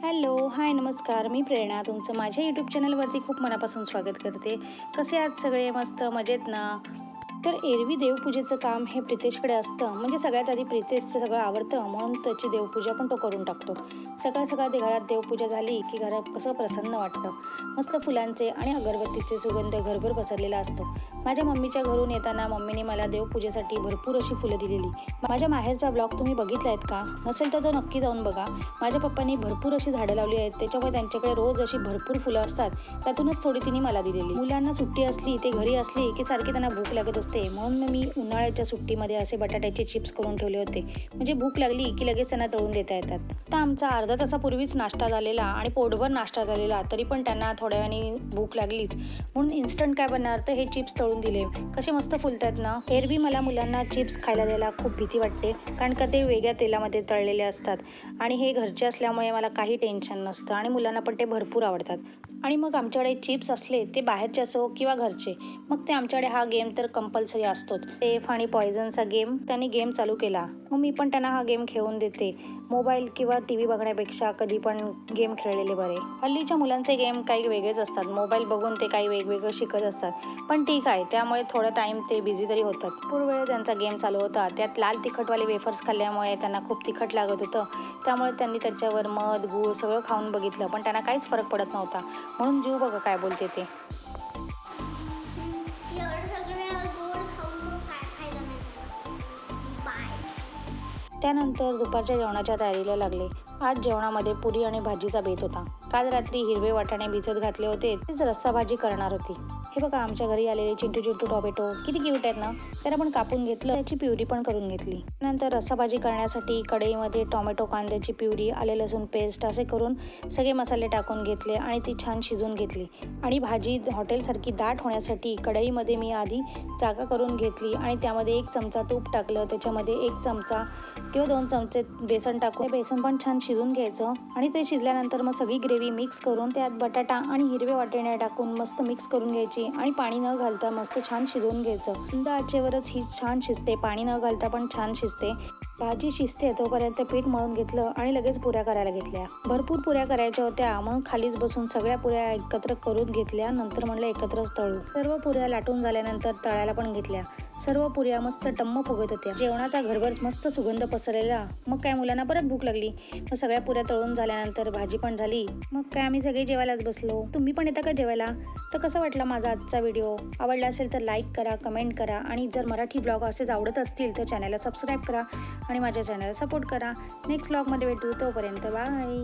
Hello, हाय, नमस्कार. मी प्रेरणा तुमचं माझ्या यूट्यूब चॅनलवरती खूप मनापासून स्वागत करते. कसे आहात सगळे? मस्त मजेत ना? तर एरवी देवपूजेचं काम हे प्रितेशकडे असतं. म्हणजे सगळ्यात आधी प्रितेशचं सगळं आवडतं म्हणून त्याची देवपूजा पण तो करून टाकतो. सकाळ सकाळ ते घरात देवपूजा झाली की घरात कसं प्रसन्न वाटतं. मस्त फुलांचे आणि अगरबत्तीचे सुगंध घरभर पसरलेला असतो. माझ्या मम्मीच्या घरून येताना मम्मीने मला देवपूजेसाठी भरपूर अशी फुलं दिलेली. माझ्या माहेरचा ब्लॉग तुम्ही बघितला आहेत का? नसेल तर तो नक्की जाऊन बघा. माझ्या पप्पांनी भरपूर अशी झाडं लावली आहेत, त्याच्यामुळे त्यांच्याकडे रोज अशी भरपूर फुलं असतात. त्यातूनच थोडी तिने मला दिलेली. मुलांना सुट्टी असली, ते घरी असली की सारखी त्यांना भूक लागत असते. म्हणून मी उन्हाळ्याच्या सुट्टीमध्ये असे बटाट्याचे चिप्स करून ठेवले होते. म्हणजे भूक लागली की लगेच त्यांना तळून देता येतात. तर आमचा अर्धा तासापूर्वीच नाश्ता झालेला आणि पोटभर नाश्ता झालेला, तरी पण त्यांना थोड्या वेळाने भूक लागलीच. म्हणून इन्स्टंट काय बनणार, तर हे चिप्स तळून दिले. कसे मस्त फुलतात ना. एरवी मला मुलांना चिप्स खायला द्यायला खूप भीती वाटते, कारण का ते वेगळ्या तेलामध्ये तळलेले असतात. आणि हे घरचे असल्यामुळे मला काही टेन्शन नसतं आणि मुलांना पण ते भरपूर आवडतात. आणि मग आमच्याकडे चिप्स असले, ते बाहेरचे असो किंवा घरचे, मग ते आमच्याकडे हा गेम तर कंपल्सरी असतोच. सेफ आणि पॉयझनचा गेम त्यांनी गेम चालू केला. मग मी पण त्यांना हा गेम खेळून देते. मोबाईल किंवा टी व्ही बघण्यापेक्षा कधी पण गेम खेळलेले बरे. हल्लीच्या मुलांचे गेम काही वेगळेच असतात. मोबाईल बघून ते काही वेगवेगळं शिकत असतात. पण ठीक आहे, त्यामुळे थोडा टाईम ते बिझी तरी होतात. पूर्ण वेळ त्यांचा गेम चालू होता. त्यात लाल तिखटवाले वेफर्स खाल्ल्यामुळे त्यांना खूप तिखट लागत होतं. त्यामुळे त्यांनी त्याच्यावर मध, गूळ सगळं खाऊन बघितलं, पण त्यांना काहीच फरक पडत नव्हता. म्हणून जीव बघा काय बोलते ते. त्यानंतर दुपारच्या जेवणाच्या तयारीला लागले. आज जेवणामध्ये पुरी आणि भाजीचा बेत होता. काल रात्री हिरवे वाटाणे भिजत घातले होते, तीच रस्सा भाजी करणार होती. हे बघा आमच्या घरी आलेले चिंटू चिंटू टोमॅटो किती क्यूट आहेत ना. त्याला पण कापून घेतलं, त्याची प्युरी पण करून घेतली. नंतर रस्सा भाजी करण्यासाठी कढईमध्ये टोमॅटो, कांद्याची प्युरी, आले लसूण पेस्ट असे करून सगळे मसाले टाकून घेतले आणि ती छान शिजवून घेतली. आणि भाजी हॉटेलसारखी दाट होण्यासाठी कढईमध्ये मी आधी जागा करून घेतली आणि त्यामध्ये 1 चमचा तूप टाकलं. त्याच्यामध्ये 1 चमचा किंवा 2 चमचे बेसन टाकून बेसन पण छान शिजून घ्यायचं. आणि ते शिजल्यानंतर मग सगळी ग्रेव्ही मिक्स करून त्यात बटाटा आणि हिरवे वाटाणे टाकून मस्त मिक्स करून घ्यायची आणि पाणी न घालता मस्त छान शिजवून घ्यायचं. मंद आचेवरच ही छान शिजते, पाणी न घालता पण छान शिजते. भाजी शिजते तोपर्यंत पीठ मळून घेतलं आणि लगेच पुऱ्या करायला घेतल्या. भरपूर पुऱ्या करायच्या होत्या, म्हणून खालीच बसून सगळ्या पुऱ्या एकत्र करून घेतल्या. नंतर म्हणलं एकत्रच तळू. सर्व पुऱ्या लाटून झाल्यानंतर तळायला पण घेतल्या. सर्व पुऱ्या मस्त टम्म फुगत होत्या. जेवणाचा घरभर मस्त सुगंध पसरलेला. मग काय मुलांना परत भूक लागली. मग सगळ्या पुऱ्या तळून झाल्यानंतर भाजी पण झाली. मग काय आम्ही सगळे जेवायलाच बसलो. तुम्ही पण येता का जेवायला? तर कसा वाटला माझा आजचा व्हिडिओ? आवडला असेल तर लाईक करा, कमेंट करा आणि जर मराठी ब्लॉग असेच आवडत असतील तर चॅनलला सबस्क्राईब करा आणि माझ्या चॅनलला सपोर्ट करा. नेक्स्ट ब्लॉगमध्ये भेटू, तोपर्यंत बाय.